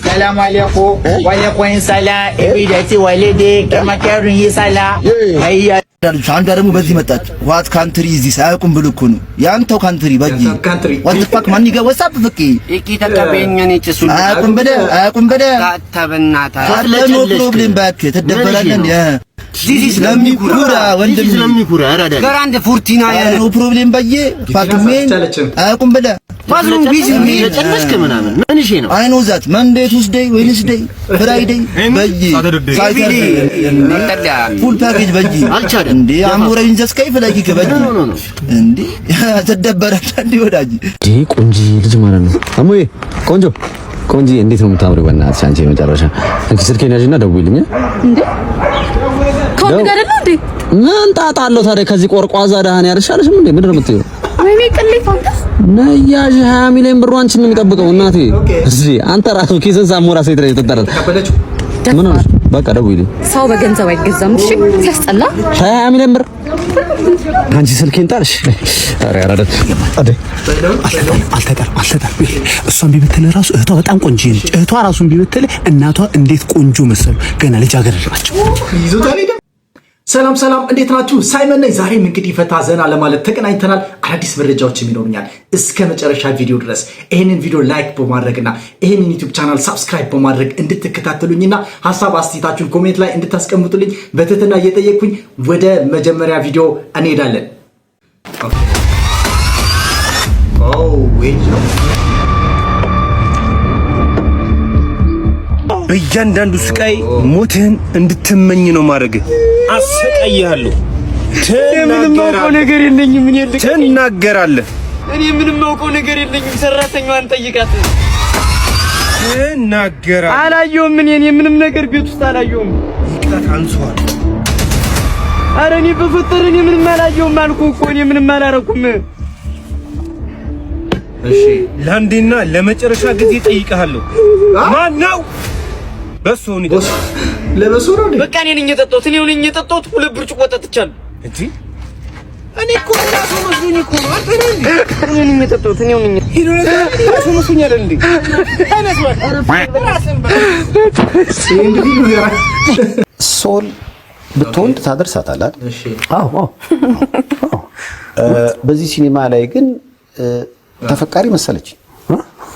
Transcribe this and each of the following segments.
ሰላም አለይኩም ወአለይኩም ሰላም እቢደቲ ወለዲ ከመከሩ ይሰላ አንዷ ደግሞ በዚህ መጣች። ዋት ካንትሪ እዚህ ሳያውቁም ብሎ እኮ ነው ያንተው ካንትሪ ባጂ ዋት ፋክ ማን ይገባ ወሳብ ፍቂ እኪ ተቀበኛኔ ጭሱ አያውቁም በደ ታተበናታ ታለኖ ፕሮብሌም ባክ ተደበራለን ዚስ ለሚኩራ ወንድም ለሚኩራ አራዳ ጋራንደ ፉርቲና ያለው ፕሮብሌም ባየ ፋክሜን አያውቁም በደ ማዝሩም ቢዚ ተጨነስከ ምናምን ምን እሺ ነው አይ ኖ ዛት መንዴይ ቱስዴይ ዌድነስዴይ ፍራይዴይ ባጂ ሳይተር ፉል ፓኬጅ ባጂ አልቻለ እንዴ አሞራይን ዘስከይ ፍላጊ ከበጂ እንዴ ተደበራታ እንዴ ወዳጅ ዲ ቆንጂ ልጅ ማለት ነው አሞዬ ቆንጂ እንዴት ነው የምታምሪው በእናትሽ አንቺ መጨረሻ እንኪ ስልኬን ያዥና ደውይልኝ እንዴ ኮን ጋር ነው እንዴ ምን ጣጣ አለው ታዲያ ከዚህ ቆርቋዛ ዳህን ያርሻለሽም እንዴ ምንድን ነው የምትይው ወይኔ ቅሌት አንተ ነያዥ 20 ሚሊዮን ብር አንቺን ነው የሚጠብቀው እናቴ እዚህ አንተ ራስህ ኪስን ሳሞራ ሴት ላይ ተጠራል ምን ነው በቃ ደውይልኝ ሰው በገንዘብ አይገዛም እሺ ሲያስጠላ 20 ሚሊዮን ብር አንቺ ስልኬን ጣልሽ አረ አራዳት አደ አልተጣል እሷን ቢብትል ራሱ እህቷ በጣም ቆንጆ ነች እህቷ ራሱን ቢብትል እናቷ እንዴት ቆንጆ መሰሉ ገና ልጅ አገረድ ናቸው ሰላም እንዴት ናችሁ? ሳይመን ነኝ። ዛሬም እንግዲህ ፈታ ዘና ለማለት ተገናኝተናል። አዳዲስ መረጃዎችም ይኖሩኛል። እስከ መጨረሻ ቪዲዮ ድረስ ይሄንን ቪዲዮ ላይክ በማድረግና ይሄንን ዩቲዩብ ቻናል ሰብስክራይብ በማድረግ እንድትከታተሉኝና ሀሳብ አስተያየታችሁን ኮሜንት ላይ እንድታስቀምጡልኝ በትህትና እየጠየቅኩኝ ወደ መጀመሪያ ቪዲዮ እንሄዳለን። በእያንዳንዱ ስቃይ ሞትህን እንድትመኝ ነው ማድረግ። አሰቃይሃለሁ። ምንም ማውቀው ነገር የለኝም። ምን ይልቅ ትናገራለህ? እኔ ምንም ማውቀው ነገር የለኝም። ሰራተኛዋን ጠይቃት። ትናገራለህ? አላየሁም። እኔ ምንም ነገር ቤት ውስጥ አላየሁም። ይቅጣት አንሷል። ኧረ እኔ በፈጠረ እኔ ምንም አላየሁም አልኩህ እኮ። እኔ ምንም አላረኩም። እሺ ለአንዴና ለመጨረሻ ጊዜ ጠይቀሃለሁ። ማን ነው? በሱ ነው ለበሱ ነው። በቃ እኔ ነኝ የጠጣሁት። እኔ ነኝ የጠጣሁት። ሁለት ብርጭቆ ጠጥቻለሁ እንጂ እኔ እኮ ራሱ መስሎኝ እኮ ነው። እኔ ነኝ የጠጣሁት። እኔ ነኝ ራሱ መስሎኝ አይደል እንዴ? ሶል ብትወልድ ታደርሳታለህ። እሺ አዎ በዚህ ሲኒማ ላይ ግን ተፈቃሪ መሰለች።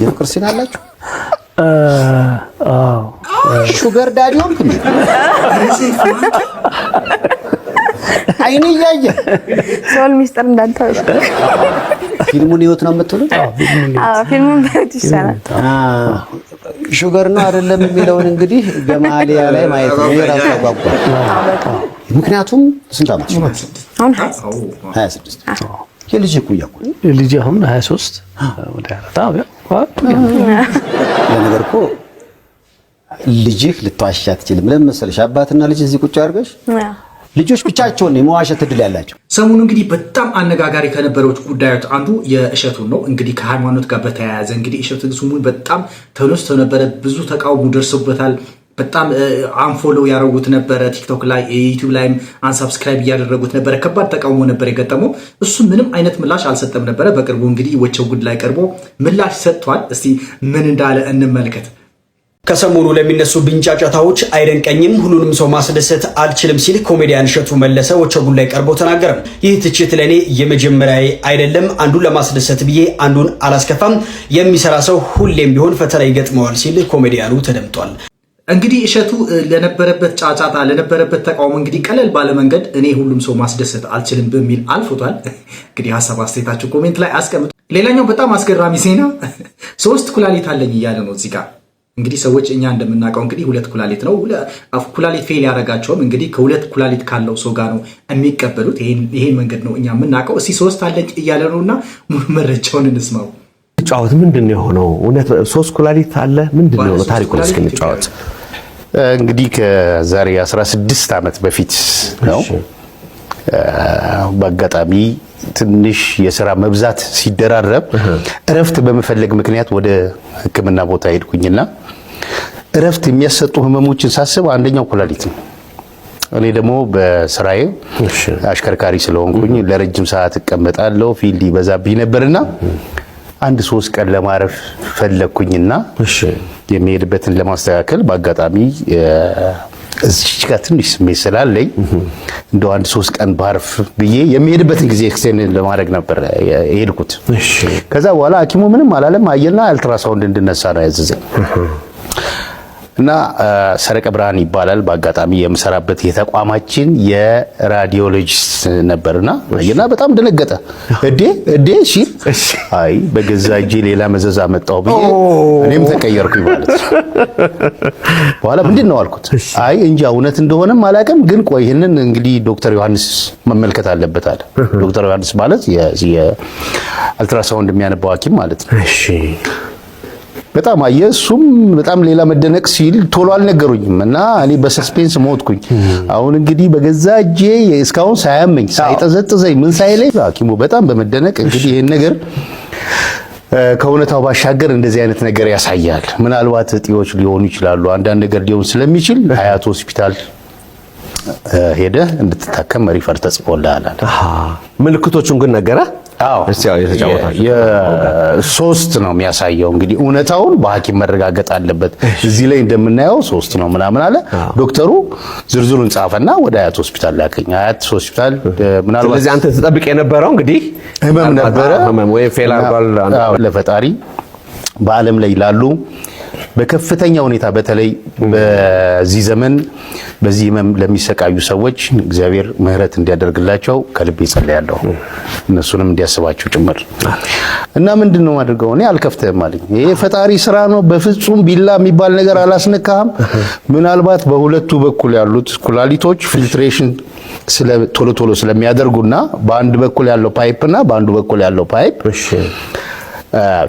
የፍቅር ሲና አላችሁ? ሹገር ዳዲ ሆንክ እንዴ? አይኔ እያየ ሶል ሚስጥር እንዳንተው ፊልሙን ህይወት ነው የምትሉት? ፊልሙን በት ይሻላል። ሹገር ነው አይደለም የሚለውን እንግዲህ ገማሊያ ላይ ማየት ነው የራሱ አጓጓ። ምክንያቱም ስንት ዓመት ነው? አሁን 26 የልጅ ኩያ እኮ ልጅ አሁን 23 ወደ 4 ለነገር እኮ ልጅህ ልትዋሽ አትችልም። ለምን መሰለሽ? አባትና ልጅ እዚህ ቁጭ አድርገሽ ልጆች ብቻቸውን የመዋሸት እድል ያላቸው። ሰሞኑ እንግዲህ በጣም አነጋጋሪ ከነበሩት ጉዳዮች አንዱ የእሸቱን ነው። እንግዲህ ከሃይማኖት ጋር በተያያዘ እንግዲህ እሸቱ ስሙን በጣም ተነስቶ ነበረ። ብዙ ተቃውሞ ደርሶበታል። በጣም አንፎሎ ያረጉት ነበረ። ቲክቶክ ላይ ዩቲዩብ ላይም አንሰብስክራይብ እያደረጉት ነበረ። ከባድ ተቃውሞ ነበር የገጠመው። እሱ ምንም አይነት ምላሽ አልሰጠም ነበረ። በቅርቡ እንግዲህ ወቸው ጉድ ላይ ቀርቦ ምላሽ ሰጥቷል። እስቲ ምን እንዳለ እንመልከት። ከሰሞኑ ለሚነሱብኝ ጫጫታዎች አይደንቀኝም፣ ሁሉንም ሰው ማስደሰት አልችልም ሲል ኮሜዲያን እሸቱ መለሰ ወቸው ጉድ ላይ ቀርቦ ተናገረ። ይህ ትችት ለኔ የመጀመሪያ አይደለም። አንዱን ለማስደሰት ብዬ አንዱን አላስከፋም። የሚሰራ ሰው ሁሌም ቢሆን ፈተና ይገጥመዋል ሲል ኮሜዲያኑ ተደምጧል። እንግዲህ እሸቱ ለነበረበት ጫጫታ ለነበረበት ተቃውሞ እንግዲህ ቀለል ባለ መንገድ እኔ ሁሉም ሰው ማስደሰት አልችልም በሚል አልፎታል። እንግዲህ ሀሳብ አስተያየታችሁ ኮሜንት ላይ አስቀምጡ። ሌላኛው በጣም አስገራሚ ዜና 3 ኩላሊት አለኝ እያለ ነው እዚህ ጋር። እንግዲህ ሰዎች እኛ እንደምናውቀው እንግዲህ 2 ኩላሊት ነው። ኩላሊት ፌል ያደረጋቸውም እንግዲህ ከ2 ኩላሊት ካለው ሰው ጋር ነው የሚቀበሉት። ይሄን መንገድ ነው እኛ የምናውቀው። እስቲ 3 አለኝ እያለ ነውና ሙሉ መረጃውን እንስማው። ጫወት ምንድን ነው የሆነው? እውነት 3 ኩላሊት አለ? ምንድን ነው የሆነው? ታሪኩን እስኪ እንጫወት። እንግዲህ ከዛሬ 16 ዓመት በፊት ነው። በአጋጣሚ ትንሽ የሥራ መብዛት ሲደራረብ እረፍት በመፈለግ ምክንያት ወደ ሕክምና ቦታ ሄድኩኝና እረፍት የሚያሰጡ ህመሞችን ሳስብ አንደኛው ኩላሊት ነው። እኔ ደግሞ በስራዬ አሽከርካሪ ስለሆንኩኝ ለረጅም ሰዓት እቀመጣለሁ። ፊልድ ይበዛብኝ ነበርና አንድ 3 ቀን ለማረፍ ፈለኩኝና እሺ የሚሄድበትን ለማስተካከል በአጋጣሚ እዚህ ጋር ትንሽ ስሜት ስላለኝ እንደው አንድ 3 ቀን ባርፍ ብዬ የሚሄድበትን ጊዜ ኤክስቴንድ ለማድረግ ነበር የሄድኩት። እሺ ከዛ በኋላ ሐኪሙ ምንም አላለም። አየና አልትራሳውንድ እንድነሳ ነው ያዘዘኝ። እና ሰረቀ ብርሃን ይባላል በአጋጣሚ የምሰራበት የተቋማችን የራዲዮሎጂስት ነበርና አየና በጣም ደነገጠ። እዴ ሲል አይ በገዛ እጄ ሌላ መዘዝ አመጣው ብዬ እኔም ተቀየርኩኝ ማለት ነው። በኋላ ምንድነው አልኩት። አይ እንጃ እውነት እንደሆነም አላውቅም፣ ግን ቆይ ይሄንን እንግዲህ ዶክተር ዮሐንስ መመልከት አለበት አለ። ዶክተር ዮሐንስ ማለት የአልትራሳውንድ የሚያነባው ሐኪም ማለት ነው። እሺ በጣም እሱም በጣም ሌላ መደነቅ ሲል ቶሎ አልነገሩኝም እና እኔ በሰስፔንስ ሞትኩኝ። አሁን እንግዲህ በገዛ እጄ እስካሁን ሳያመኝ ሳይጠዘጥዘኝ ምን ሳይለኝ ሐኪሙ በጣም በመደነቅ እንግዲህ ይሄን ነገር ከእውነታው ባሻገር እንደዚህ አይነት ነገር ያሳያል፣ ምናልባት እጢዎች ሊሆኑ ይችላሉ፣ አንዳንድ ነገር ሊሆን ስለሚችል ሀያት ሆስፒታል ሄደህ እንድትታከም ሪፈር ተጽፎልሃል አለ። ምልክቶቹን ግን ነገረ? አዎ ሶስት ነው የሚያሳየው። እንግዲህ እውነታውን በሐኪም መረጋገጥ አለበት። እዚህ ላይ እንደምናየው 3 ነው ምናምን አለ ዶክተሩ። ዝርዝሩን ጻፈና ወደ ሀያት ሆስፒታል ላከኝ። ሀያት ሆስፒታል ምናልባት ስለዚህ አንተ ተጠብቅ የነበረው እንግዲህ ህመም ነበረ ወይ ፌል አርጓል። ለፈጣሪ በዓለም ላይ ላሉ በከፍተኛ ሁኔታ በተለይ በዚህ ዘመን በዚህ ህመም ለሚሰቃዩ ሰዎች እግዚአብሔር ምህረት እንዲያደርግላቸው ከልቤ ጸልያለሁ፣ እነሱንም እንዲያስባቸው ጭምር። እና ምንድነው አድርገው እኔ አልከፍተህም አለኝ። ይሄ ፈጣሪ ስራ ነው፣ በፍጹም ቢላ የሚባል ነገር አላስነካህም። ምናልባት በሁለቱ በኩል ያሉት ኩላሊቶች ፊልትሬሽን ቶሎ ስለሚያደርጉና በአንድ በኩል ያለው ፓይፕና በአንዱ በኩል ያለው ፓይፕ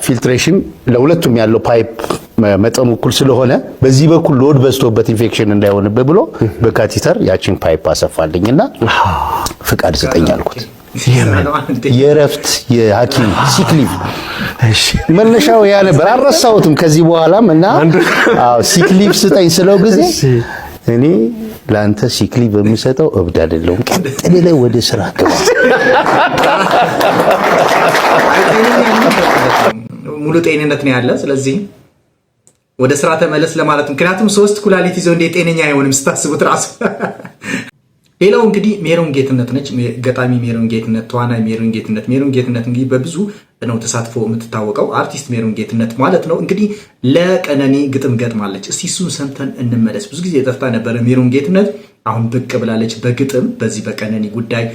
ፊልትሬሽን ለሁለቱም ያለው ፓይፕ መጠኑ እኩል ስለሆነ በዚህ በኩል ሎድ በዝቶበት ኢንፌክሽን እንዳይሆንበት ብሎ በካቲተር ያቺን ፓይፕ አሰፋልኝና ፍቃድ ስጠኝ አልኩት። የረፍት የሐኪም ሲክሊቭ መነሻው ያ ነበር፣ አልረሳሁትም ከዚህ በኋላም። እና ሲክሊቭ ስጠኝ ስለው ጊዜ እኔ ላንተ ሲክሊቭ በሚሰጠው እብድ አይደለሁም፣ ቀጥል ላይ ወደ ስራ ገባ። ሙሉ ጤንነት ነው ያለ። ስለዚህ ወደ ስራ ተመለስ ለማለት። ምክንያቱም 3 ኩላሊት ይዘው እንደ ጤነኛ አይሆንም ስታስቡት ራሱ። ሌላው እንግዲህ ሜሮን ጌትነት ነች። ገጣሚ ሜሮን ጌትነት፣ ተዋናይ ሜሮን ጌትነት። ሜሮን ጌትነት እንግዲህ በብዙ ነው ተሳትፎ የምትታወቀው አርቲስት ሜሮን ጌትነት ማለት ነው። እንግዲህ ለቀነኒ ግጥም ገጥማለች። እስቲ እሱን ሰምተን እንመለስ። ብዙ ጊዜ ጠፍታ ነበረ ሜሮን ጌትነት፣ አሁን ብቅ ብላለች በግጥም በዚህ በቀነኒ ጉዳይ።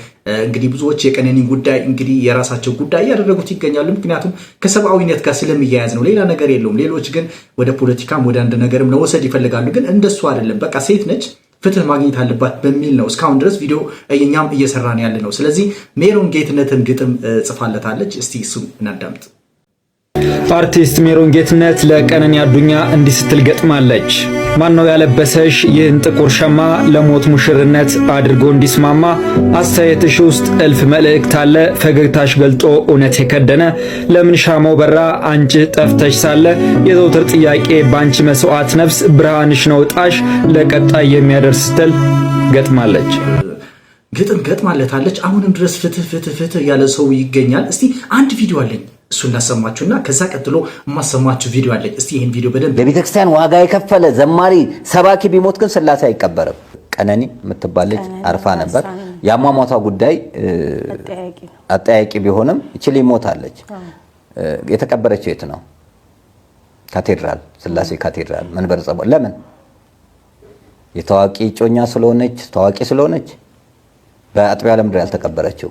እንግዲህ ብዙዎች የቀነኒ ጉዳይ እንግዲህ የራሳቸው ጉዳይ ያደረጉት ይገኛሉ። ምክንያቱም ከሰብአዊነት ጋር ስለሚያያዝ ነው፣ ሌላ ነገር የለውም። ሌሎች ግን ወደ ፖለቲካም ወደ አንድ ነገርም ለወሰድ ይፈልጋሉ። ግን እንደሱ አይደለም። በቃ ሴት ነች፣ ፍትህ ማግኘት አለባት በሚል ነው እስካሁን ድረስ ቪዲዮ እኛም እየሰራን ያለ ነው። ስለዚህ ሜሮን ጌትነትን ግጥም ጽፋለታለች። እስቲ እሱን እናዳምጥ። አርቲስት ሜሮን ጌትነት ለቀነኒ አዱኛ እንዲህ ስትል ገጥማለች። ማነው ያለበሰሽ ይህን ጥቁር ሸማ ለሞት ሙሽርነት አድርጎ እንዲስማማ? አስተያየትሽ ውስጥ እልፍ መልእክት አለ፣ ፈገግታሽ ገልጦ እውነት የከደነ። ለምን ሻማው በራ አንቺ ጠፍተሽ ሳለ? የዘውትር ጥያቄ ባንቺ መስዋዕት ነፍስ ብርሃንሽ ነው ጣሽ ለቀጣይ የሚያደርስ ስትል ገጥማለች። ግጥም ገጥማለታለች። አሁንም ድረስ ፍትህ ፍትህ ፍትህ ያለ ሰው ይገኛል። እስቲ አንድ ቪዲዮ አለኝ እሱ እናሰማችሁና ከዛ ቀጥሎ የማሰማችሁ ቪዲዮ አለኝ። እስቲ ይሄን ቪዲዮ በደንብ ለቤተክርስቲያን ዋጋ የከፈለ ዘማሪ ሰባኪ ቢሞት ግን ስላሴ አይቀበርም። ቀነኒ የምትባለች አርፋ ነበር። የአሟሟቷ ጉዳይ አጠያቂ ቢሆንም እችል ሞታለች። የተቀበረችው የት ነው? ካቴድራል፣ ስላሴ ካቴድራል መንበር ጸቦ። ለምን? የታዋቂ ጮኛ ስለሆነች ታዋቂ ስለሆነች በአጥቢያ ለምድር ያልተቀበረችው።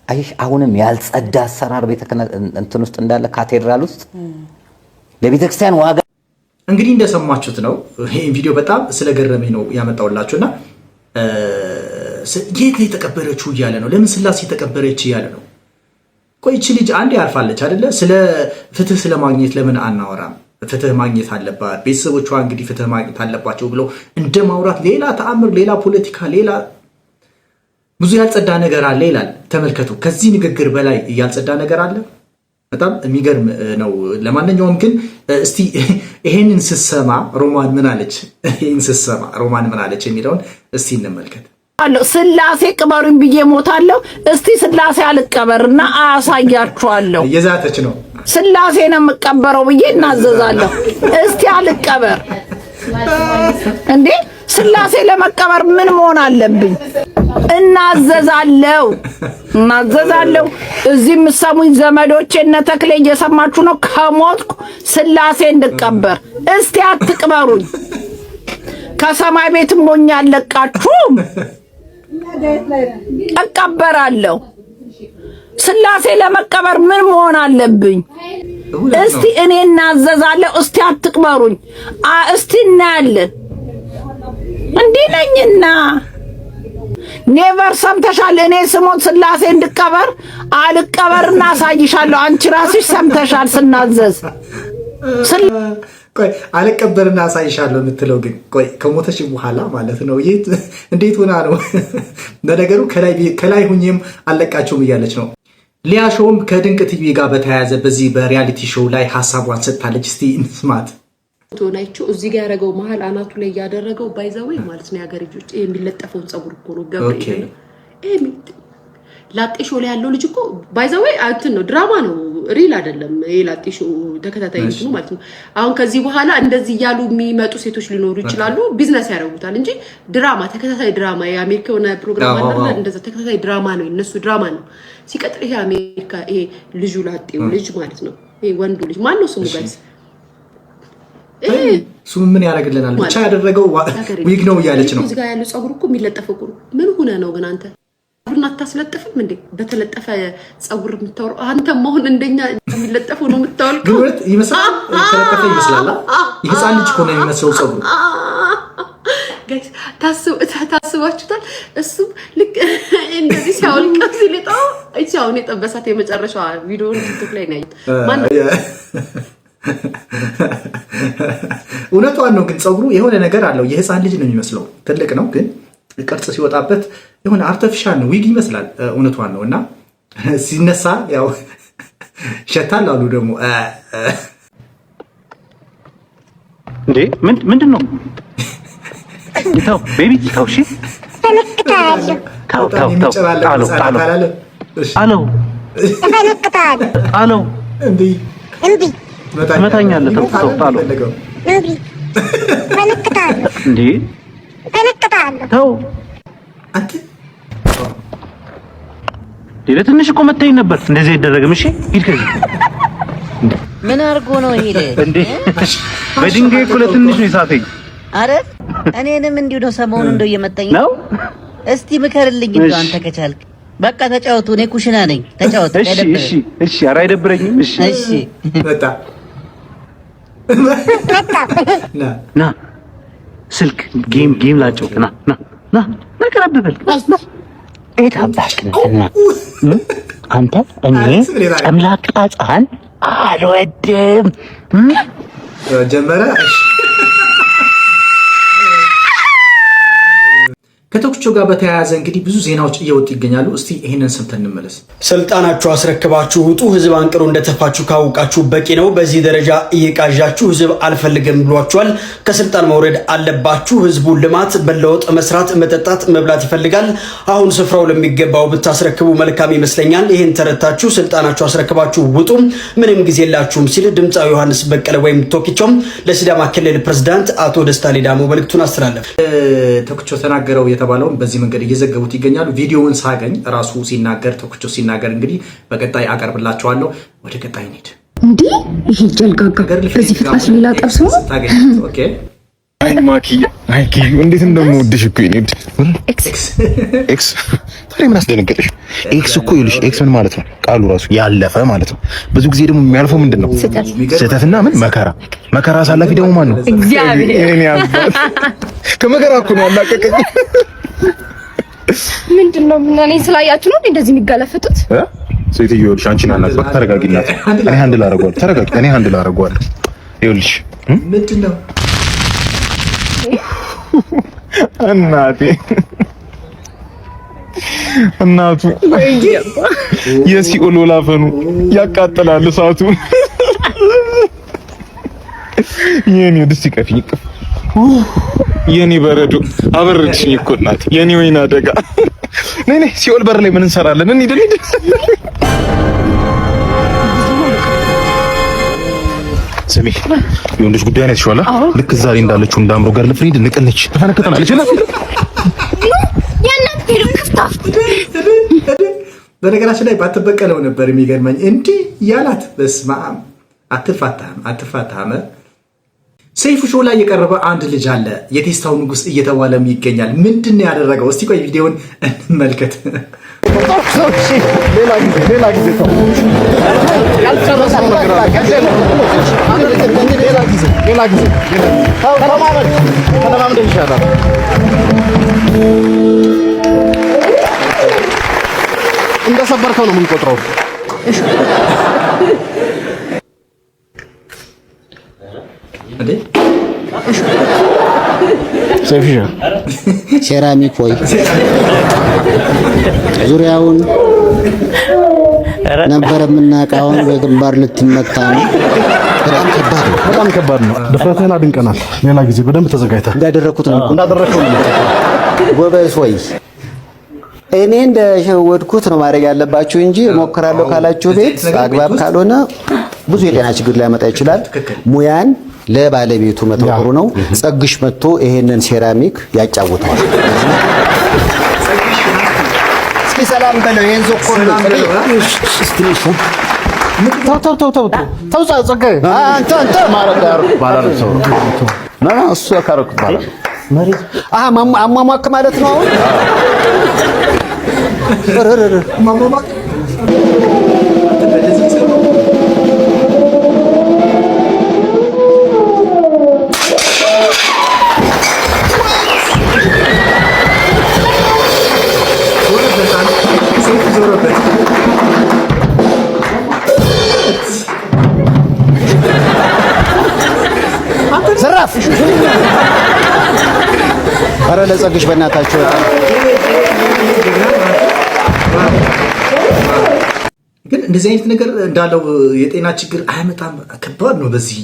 አይሽ አሁንም ያልጸዳ አሰራር እንትን ውስጥ እንዳለ ካቴድራል ውስጥ ለቤተክርስቲያን ዋጋ። እንግዲህ እንደሰማችሁት ነው። ይሄን ቪዲዮ በጣም ስለገረመኝ ነው ያመጣውላችሁና የት የተቀበረችው እያለ ነው። ለምን ስላሴ የተቀበረች እያለ ነው። ቆይ እቺ ልጅ አንዴ ያርፋለች አይደለ? ስለ ፍትህ ስለማግኘት ለምን አናወራም? ፍትህ ማግኘት አለባት፣ ቤተሰቦቿ እንግዲህ ፍትህ ማግኘት አለባቸው ብለው እንደማውራት ሌላ ተአምር፣ ሌላ ፖለቲካ፣ ሌላ ብዙ ያልጸዳ ነገር አለ ይላል። ተመልከቱ። ከዚህ ንግግር በላይ ያልጸዳ ነገር አለ? በጣም የሚገርም ነው። ለማንኛውም ግን እስቲ ይሄንን ስሰማ ሮማን ምን አለች፣ ይሄን ስሰማ ሮማን ምን አለች የሚለውን እስቲ እንመልከት። አለው ስላሴ ቅበሩኝ ብዬ ሞታለሁ። እስቲ ስላሴ አልቀበርና አሳያችኋለሁ። እየዛተች ነው። ስላሴ ነው የምቀበረው ብዬ እናዘዛለሁ። እስቲ አልቀበር እንዴ? ስላሴ ለመቀበር ምን መሆን አለብኝ? እናዘዛለሁ። እዚህ የምትሰሙኝ ዘመዶቼ እነ ተክሌ እየሰማችሁ ነው። ከሞትኩ ስላሴ እንድቀበር እስቲ አትቅበሩኝ። ከሰማይ ቤትም ሞኝ አለቃችሁም እቀበራለሁ። ስላሴ ለመቀበር ምን መሆን አለብኝ? እስቲ እኔ እናዘዛለሁ። እስቲ አትቅበሩኝ። እስቲ እናያለን። እንዲህ ነኝና ኔቨር ሰምተሻል? እኔ ስሞት ስላሴ እንድቀበር አልቀበርና አሳይሻለሁ። አንቺ ራስሽ ሰምተሻል ስናዘዝ። ቆይ አልቀበርና አሳይሻለሁ የምትለው ግን ቆይ ከሞተሽ በኋላ ማለት ነው? እንዴት ሆና ነው? ለነገሩ ከላይ ሁኜም አለቃቸውም እያለች ነው። ሊያ ሾውም ከድንቅ ቲቪ ጋር በተያያዘ በዚህ በሪያሊቲ ሾው ላይ ሀሳቧን ሰጥታለች። እስቲ እንስማት። ቶናይቹ እዚህ ጋር ያደረገው መሀል አናቱ ላይ ያደረገው ባይዛዌ ማለት ነው። ያገር ልጆች ይሄ የሚለጠፈውን ጸጉር እኮ ነው ገብርኤል ነው። ይሄ ላጤሾ ላይ ያለው ልጅ እኮ ባይዛዌ እንትን ነው፣ ድራማ ነው፣ ሪል አይደለም። ይሄ ላጤሾ ተከታታይ ነው ማለት ነው። አሁን ከዚህ በኋላ እንደዚህ ያሉ የሚመጡ ሴቶች ሊኖሩ ይችላሉ፣ ቢዝነስ ያደርጉታል እንጂ ድራማ፣ ተከታታይ ድራማ የአሜሪካ የሆነ ፕሮግራም አለ፣ እንደዛ ተከታታይ ድራማ ነው፣ እነሱ ድራማ ነው። ሲቀጥል ይሄ አሜሪካ ይሄ ልጁ ላጤው ልጅ ማለት ነው። ይሄ ወንዱ ልጅ ማን ነው ስሙ ጋይስ? እሱ ምን ያደርግልናል? ብቻ ያደረገው ዊግ ነው እያለች ነው። እዚህ ጋር ያለው ጸጉር እኮ የሚለጠፈው ቁሩ ምን ሆነ ነው ግን አንተ ጸጉርን አታስለጥፍም እንዴ? በተለጠፈ ጸጉር የምታወራው አንተ መሆን እንደኛ የሚለጠፈው ነው የምታወልቀው። ግን ይመስላል ተለጠፈ ይመስላል። የህፃን ልጅ እኮ ነው የሚመስለው ጸጉሩ። ጋይስ ታስባችሁታል? እሱ ልክ እንደዚህ ሲያወልቀው ሲልጣው እቺ አሁን የጠበሳት የመጨረሻዋ ቪዲዮ ቲክቶክ ላይ ነው ማን እውነቷን ነው። ግን ጸጉሩ የሆነ ነገር አለው። የህፃን ልጅ ነው የሚመስለው። ትልቅ ነው ግን ቅርጽ ሲወጣበት የሆነ አርቲፊሻል ነው፣ ዊግ ይመስላል። እውነቷን ነው። እና ሲነሳ ያው ሸታል አሉ ደግሞ እንዴ ምንድን ነው? ታው ቤቢ ታው እሺ ታው እንዴ ትመታኛለህ። ተው ጣለው እንዴ ተው አንተ ለትንሽ እኮ መታኝ ነበር። እንደዚህ አይደረግም። እሺ ሂድ ከዚህ። ምን አድርጎ ነው ይሄ እንዴ? በድንጋይ እኮ ለትንሽ ነው የሳተኝ። አረ እኔንም እንዲሁ ነው ሰሞኑን እንደው እየመጣኝ ነው። እስቲ ምከርልኝ እንደው አንተ ከቻልክ። በቃ ተጫወቱ። እኔ ኩሽና ነኝ። ተጫወቱ። እሺ ኧረ አይደብረኝም። እሺ መጣ ና ስልክ ጌም ላጫውት። ና ቀረብበል አንተ እኔ ጨምላቃ ሕፃን አልወድም ጀመረ። ከተኩቾ ጋር በተያያዘ እንግዲህ ብዙ ዜናዎች እየወጡ ይገኛሉ። እስቲ ይሄንን ሰምተን እንመለስ። ስልጣናችሁ አስረክባችሁ ውጡ፣ ህዝብ አንቅሮ እንደተፋችሁ ካወቃችሁ በቂ ነው። በዚህ ደረጃ እየቃዣችሁ ህዝብ አልፈልግም ብሏችኋል። ከስልጣን መውረድ አለባችሁ። ህዝቡ ልማት፣ በለውጥ፣ መስራት፣ መጠጣት፣ መብላት ይፈልጋል። አሁን ስፍራው ለሚገባው ብታስረክቡ መልካም ይመስለኛል። ይህን ተረታችሁ ስልጣናችሁ አስረክባችሁ ውጡ፣ ምንም ጊዜ የላችሁም ሲል ድምፃዊ ዮሐንስ በቀለ ወይም ቶኪቾም ለሲዳማ ክልል ፕሬዝዳንት አቶ ደስታ ሌዳሞ መልእክቱን አስተላለፈ። ቶኪቾ ተናገረው የተባለውን በዚህ መንገድ እየዘገቡት ይገኛሉ። ቪዲዮውን ሳገኝ ራሱ ሲናገር ቶኪቾ ሲናገር እንግዲህ በቀጣይ አቀርብላችኋለሁ። ወደ ቀጣይ እንሂድ። እንዴ ይሄ ጀልጋጋ በዚህ ፍጥነት ሌላ ጠብሶ ኦኬ። አይ ማኪያ እንዴት እንደምወድሽ እኮ ይኔድ ኤክስ ታዲያ ምን አስደነገጠሽ? ኤክስ እኮ ይልሽ ኤክስ ምን ማለት ነው? ቃሉ ራሱ ያለፈ ማለት ነው። ብዙ ጊዜ ደግሞ የሚያልፈው ምንድን ነው? ስህተትና ምን መከራ አሳላፊ ደግሞ ማን ነው? እግዚአብሔር። እኔ አባት ከመከራ እኮ ነው ያላቀቀኝ። ምንድነው? እኔ ስላያችሁ ነው እንደዚህ የሚጋለፈጡት? ሴትዮ ይልሽ አንቺን አናግባት። ተረጋጊና እኔ ሃንድል አደርገዋለሁ። ተረጋጊ፣ እኔ ሃንድል አደርገዋለሁ። ይልሽ ምንድነው? እናቱ የሲኦል ወላፈኑ ያቃጥላል እሳቱ። የኔ ደስ ይቀፍኝ የኔ በረዶ አበረድሽኝ እኮ እናቴ የኔ ወይና አደጋ ነይ ነይ ሲኦል በር ላይ ምን እንሰራለን እንሂድ ስሚ የወንዶች ጉዳይ ነው ይሻላ ልክ ዛሬ እንዳለችው እንዳምሮ ጋር ለፍሪድ ንቀለች ተፈነከተናለች እና ያናት ሄዱ ክፍታፍ በነገራችን ላይ ባትበቀለው ነበር የሚገርመኝ እንዴ ያላት በስማም አትፋታም ሰይፉ ሾው ላይ የቀረበ አንድ ልጅ አለ የቴስታው ንጉስ እየተባለም ይገኛል ምንድነው ያደረገው እስቲ ቆይ ቪዲዮውን እንመልከት ሌላ ጊዜ እንደሰበርከው ነው የምንቆጥረው እንዴ ሰይፍሻ ሴራሚክ ወይ ዙሪያውን ነበር የምናውቀውን በግንባር ልትመታ ነው በጣም ከባድ ነው ድፍረትህን አድንቀናል ሌላ ጊዜ በደንብ ተዘጋጅተህ እንዳደረኩት ነው ጎበዝ ወይ እኔ እንደሸወድኩት ነው ማድረግ ያለባችሁ እንጂ ሞክራለሁ ካላችሁ ቤት አግባብ ካልሆነ ብዙ የጤና ችግር ሊያመጣ ይችላል ሙያን ለባለቤቱ መተውሩ ነው ጸግሽ መጥቶ ይሄንን ሴራሚክ ያጫውተዋል እስኪ ሰላም በለው ይሄን ዞኮር ሰላም በለው ተው ጸጋዬ አንተ ማረጋር ባላል ሰው ነው እሱ ያካረኩ ባላል መሬት አሟሟክ ማለት ነው ማሟሟክ ዘራፍ አረ ለጸግሽ በእናታችሁ ግን እንደዚህ አይነት ነገር እንዳለው የጤና ችግር አያመጣም ከባድ ነው በዚህ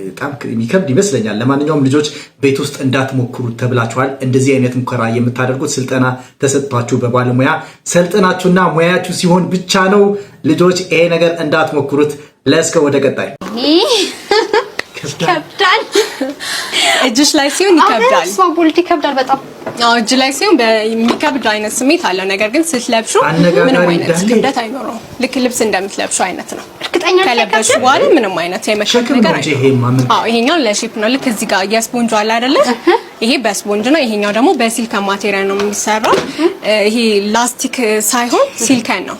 በጣም የሚከብድ ይመስለኛል ለማንኛውም ልጆች ቤት ውስጥ እንዳትሞክሩት ተብላችኋል እንደዚህ አይነት ሙከራ የምታደርጉት ስልጠና ተሰጥቷችሁ በባለሙያ ሰልጥናችሁና ሙያችሁ ሲሆን ብቻ ነው ልጆች ይሄ ነገር እንዳትሞክሩት ለስከ ወደ ቀጣይ ከብዳል እጅሽ ላይ ሲሆን ይከብዳል ስማቡልቲ ከብዳል በጣም እጅ ላይ ሲሆን በሚከብድ አይነት ስሜት አለው ነገር ግን ስትለብሹ ምንም አይነት ክብደት አይኖረውም ልክ ልብስ እንደምትለብሹ አይነት ነው እርግጠኛ ከለበሹ በኋላ ምንም አይነት የመሸከም ነገር አይኖርም ይሄኛው ለሼፕ ነው ልክ እዚህ ጋር የስፖንጅ አለ አይደለ ይሄ በስፖንጅ ነው ይሄኛው ደግሞ በሲሊከን ማቴሪያል ነው የሚሰራው ይሄ ላስቲክ ሳይሆን ሲሊከን ነው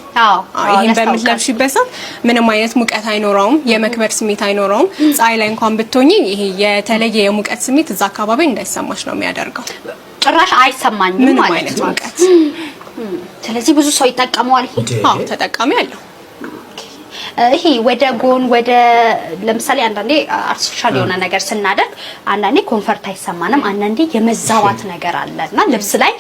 ይሄን በምትለብሺበት ሰዓት ምንም አይነት ሙቀት አይኖረውም የመክበድ ስሜት አይኖረውም ፀሐይ ላይ እንኳን ብትሆኚ ይሄ የተለየ የሙቀት ስሜት እዛ አካባቢ እንዳይሰማሽ ነው የሚያደርገው ጭራሽ አይሰማኝም ማለት ነው ስለዚህ ብዙ ሰው ይጠቀመዋል ተጠቃሚ አለው ይሄ ወደ ጎን ወደ ለምሳሌ አንዳንዴ አርቲፊሻል የሆነ ነገር ስናደርግ አንዳንዴ ኮንፈርት አይሰማንም አንዳንዴ የመዛባት ነገር አለና ልብስ ላይ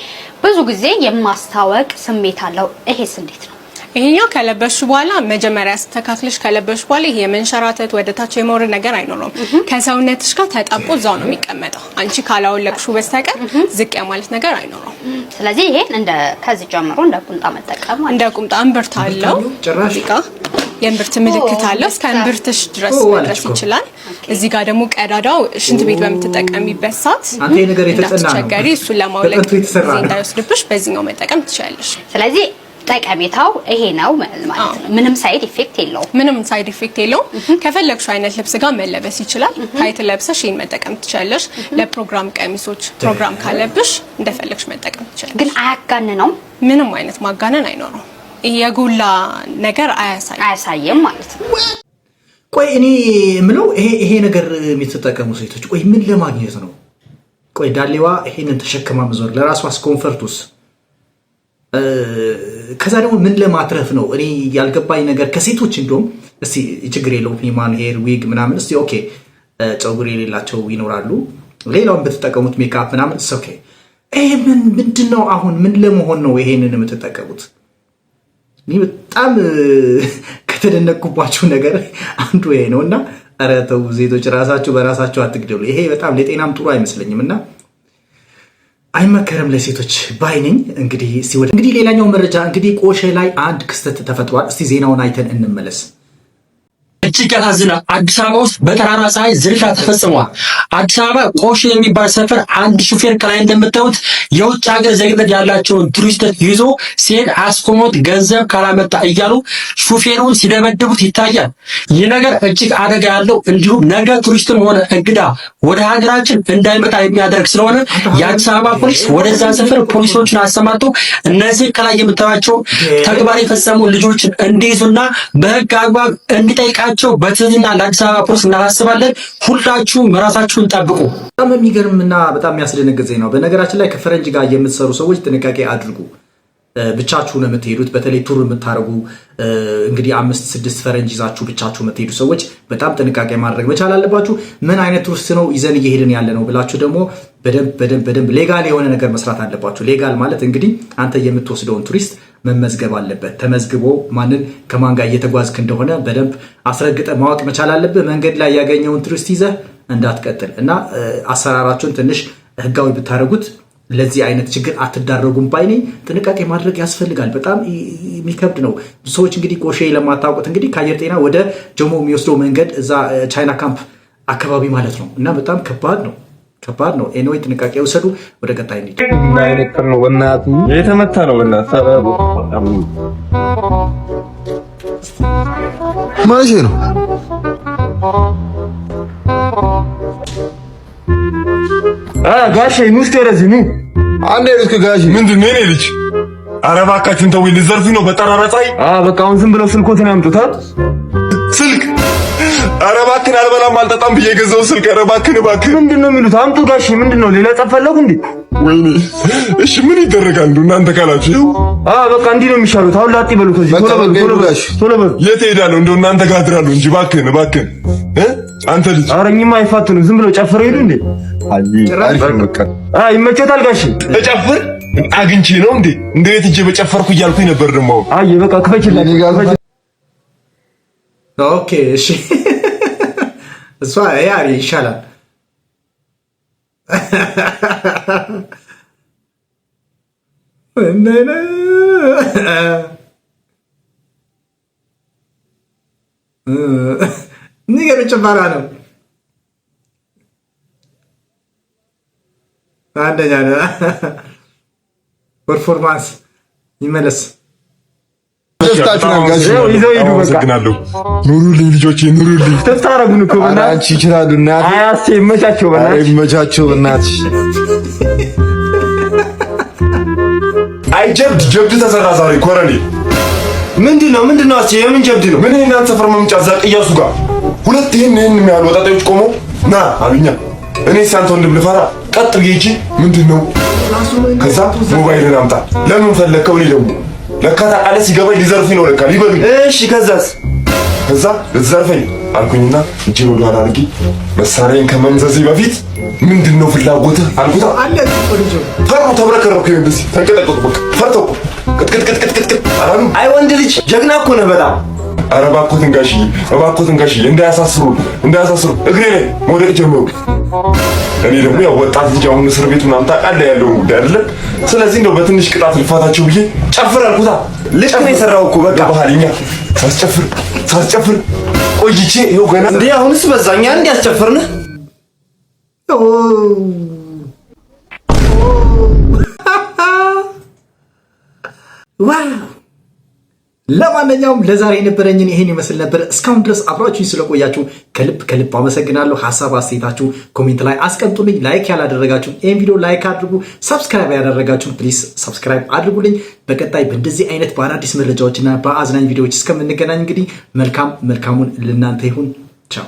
ብዙ ጊዜ የማስታወቅ ስሜት አለው ይሄስ እንዴት ነው ይሄኛው ከለበሽ በኋላ መጀመሪያ አስተካክለሽ ከለበሽ በኋላ ይሄ የመንሸራተት ወደ ታች የመውረድ ነገር አይኖርም ከሰውነትሽ ጋር ተጣብቆ እዛው ነው የሚቀመጠው አንቺ ካላወለቅሽው በስተቀር ዝቅ ማለት ነገር አይኖርም ስለዚህ ይሄን እንደ ከዚህ ጀምሮ እንደ ቁምጣ መጠቀም እንደ ቁምጣ እምብርት አለው ጭራሽካ የእምብርት ምልክት አለው እስከ እምብርትሽ ድረስ መድረስ ይችላል እዚህ ጋር ደግሞ ቀዳዳው ሽንት ቤት በምትጠቀሚበት ሰዓት አንተ ነገር የተጠና ተቸገሪ እሱን ለማውለቅ እንዳይወስድብሽ በዚህኛው መጠቀም ትችላለሽ ስለዚህ ጠቀሜታው ይሄ ነው ማለት ነው ምንም ሳይድ ኢፌክት የለውም ከፈለግሽው አይነት ልብስ ጋር መለበስ ይችላል ታይት ለብሰሽ ይሄን መጠቀም ትችላለሽ ለፕሮግራም ቀሚሶች ፕሮግራም ካለብሽ እንደፈለግሽ መጠቀም ትችላለሽ ግን አያጋንነው ምንም አይነት ማጋነን አይኖረው ይሄ የጎላ ነገር አያሳየም ማለት ነው ቆይ እኔ ምለው ይሄ ነገር የምትጠቀሙ ሴቶች ቆይ ምን ለማግኘት ነው ቆይ ዳሌዋ ይሄንን ተሸክማ መዞር ለራሷስ ኮምፎርቱስ ከዛ ደግሞ ምን ለማትረፍ ነው እኔ ያልገባኝ ነገር ከሴቶች እንደውም እስቲ ችግር የለውም ሂማን ሄር ዊግ ምናምን እስቲ ኦኬ ጸጉር የሌላቸው ይኖራሉ ሌላውን በተጠቀሙት ሜካፕ ምናምን ኦኬ ይሄ ምንድነው አሁን ምን ለመሆን ነው ይሄንን የምትጠቀሙት እኔ በጣም ከተደነቅኩባችሁ ነገር አንዱ ይሄ ነውና ኧረ ተው ሴቶች ራሳችሁ በራሳችሁ አትግደሉ ይሄ በጣም ለጤናም ጥሩ አይመስለኝምና አይመከርም ለሴቶች ባይነኝ። እንግዲህ ሌላኛው መረጃ እንግዲህ ቆሼ ላይ አንድ ክስተት ተፈጥሯል። እስቲ ዜናውን አይተን እንመለስ። እጅግ ያሳዝናል። አዲስ አበባ ውስጥ በጠራራ ፀሐይ ዝርፊያ ተፈጽሟል። አዲስ አበባ ቆሼ የሚባል ሰፈር አንድ ሹፌር ከላይ እንደምታዩት የውጭ ሀገር ዜግነት ያላቸውን ቱሪስቶች ይዞ ሲሄድ አስቆሞት ገንዘብ ካላመጣ እያሉ ሹፌሩን ሲደበድቡት ይታያል። ይህ ነገር እጅግ አደጋ ያለው እንዲሁም ነገ ቱሪስትም ሆነ እንግዳ ወደ ሀገራችን እንዳይመጣ የሚያደርግ ስለሆነ የአዲስ አበባ ፖሊስ ወደዛ ሰፈር ፖሊሶችን አሰማርቶ እነዚህ ከላይ የምታዩቸው ተግባር የፈጸሙ ልጆችን እንዲይዙና በህግ አግባብ እንዲጠይቃቸው በትህትና ለአዲስ አበባ ፖሊስ እናሳስባለን። ሁላችሁም ራሳችሁን ጠብቁ። በጣም የሚገርምና በጣም የሚያስደነግጥ ዜና ነው። በነገራችን ላይ ከፈረንጅ ጋር የምትሰሩ ሰዎች ጥንቃቄ አድርጉ። ብቻችሁን የምትሄዱት በተለይ ቱር የምታደርጉ እንግዲህ 5-6 ፈረንጅ ይዛችሁ ብቻችሁ የምትሄዱ ሰዎች በጣም ጥንቃቄ ማድረግ መቻል አለባችሁ። ምን አይነት ቱሪስት ነው ይዘን እየሄድን ያለ ነው ብላችሁ ደግሞ በደንብ ሌጋል የሆነ ነገር መስራት አለባችሁ። ሌጋል ማለት እንግዲህ አንተ የምትወስደውን ቱሪስት መመዝገብ አለበት። ተመዝግቦ ማንን ከማን ጋር እየተጓዝክ እንደሆነ በደንብ አስረግጠ ማወቅ መቻል አለብህ። መንገድ ላይ ያገኘውን ቱሪስት ይዘህ እንዳትቀጥል እና አሰራራችሁን ትንሽ ህጋዊ ብታደርጉት ለዚህ አይነት ችግር አትዳረጉም ባይኔ። ጥንቃቄ ማድረግ ያስፈልጋል። በጣም የሚከብድ ነው። ሰዎች እንግዲህ ቆሼ ለማታውቁት እንግዲህ ከአየር ጤና ወደ ጀሞ የሚወስደው መንገድ እዛ ቻይና ካምፕ አካባቢ ማለት ነው እና በጣም ከባድ ነው። ኤኒዌይ ጥንቃቄ ወሰዱ። ወደ ቀጣይ እንሂድ። አይነቀር ነው በእናት የተመታ ነው በእናት ማለት ነው። ጋሼ ሙስቴ ረዚ ኑ አንዴ ልክ ጋሼ ምንድን ነው የኔ ልጅ? ኧረ እባካችሁን ተውኝ፣ ልዘርፉኝ ነው በጠራራ ፀሐይ። በቃ አሁን ዝም ብለው ስልኮትን ያምጡታል። ስልክ ኧረ እባክህን አልበላም አልጠጣም ብዬ የገዛው ስልክ። ኧረ እባክህን ምንድን ነው የሚሉት? አምጡ ጋሼ። ምንድን ነው ሌላ ጠብ ፈለጉ እንዴ? ወይኔ እሺ ምን ይደረጋል እናንተ ካላችሁ? በቃ እንዲህ ነው የሚሻሉት። አሁን ላጥ ይበሉ ከዚህ ቶሎ በሉ። የት ሄዳለሁ እንደው እናንተ ጋር አድራለሁ እንጂ እባክህን አንተ ልጅ። ኧረ እኚህማ አይፋትኑም፣ ዝም ብለው ጨፍረው ሄዱ እንዴ? ይመቸታል ጋሼ። እጨፍር አግኝቼ ነው እንዴ? እንዴት እጄ በጨፈርኩ እያልኩኝ ነበር ደግሞ። በቃ ክፈችልኝ። ኦኬ እሺ እሷ ያሪ ይሻላል። ንገር ጭፈራ ነው። አንደኛ ፐርፎርማንስ ይመለስ። ኑሩልኝ ልጆቼ ኑሩልኝ። ተስታረጉን እኮ በእናትሽ ይችላሉ። እናት አያሴ ይመቻቸው በእናትሽ። አይ ጀብድ ተሰራ ዛሬ ኮረኔ። ምንድነው አስቼ? የምን ጀብድ ነው? ምን እናንተ ሰፈር መምጫ እዛ ቅያሱ ጋር ሁለት ይሄን የሚያህል ወጣቶች ቆሞ ና አሉኛ። እኔ ሳንተ ወንድም ልፈራ ቀጥ ብዬ እጂ ምንድነው? ከዛ ሞባይልን አምጣ። ለምን ፈለከው? እኔ ደግሞ ለካ ታውቃለህ ሲገባኝ ሊዘርፉኝ ነው ለካ ሊበሉኝ። እሺ ከዛ ልትዘርፈኝ አልኩኝና እጄን ወደ ኋላ አድርጌ መሳሪያዬን ከመምዘዜ በፊት ምንድነው ፍላጎትህ አልኩታ። ፈሩ ተብረከረኩኝ። እንደዚህ ተንቀጠቀጡ። በቃ ፈርተው ቅጥቅጥ አላሉ። አይ ወንድ ልጅ ጀግና እኮ ነህ በጣም። ኧረ እባክዎትን ጋሽዬ እንዳያሳስሩ እግሬ ላይ መውደቅ ጀመሩ። እኔ ደግሞ ያው ወጣት ልጅ አሁን እስር ቤት ምናምን ታውቃለህ ያለውን ጉዳይ አይደለ? ስለዚህ እንደው በትንሽ ቅጣት ልፋታቸው ብዬ ጨፍር አልኩታ። ልክ ነው የሰራው እኮ በቃ ባህልኛ ሳስጨፍር ቆይቼ ይኸው ገና እንዴ አሁንስ በዛኛ እንዴ ያስጨፍርንህ። ዋው! ለማንኛውም ለዛሬ የነበረኝን ይሄን ይመስል ነበር። እስካሁን ድረስ አብራችሁኝ ስለቆያችሁ ከልብ አመሰግናለሁ። ሐሳብ አስተያየታችሁ ኮሜንት ላይ አስቀምጡልኝ። ላይክ ያላደረጋችሁ ይሄን ቪዲዮ ላይክ አድርጉ። ሰብስክራይብ ያደረጋችሁ ፕሊዝ ሰብስክራይብ አድርጉልኝ። በቀጣይ በእንደዚህ አይነት በአዳዲስ መረጃዎችና በአዝናኝ ቪዲዮዎች እስከምንገናኝ እንግዲህ መልካሙን ለእናንተ ይሁን። ቻው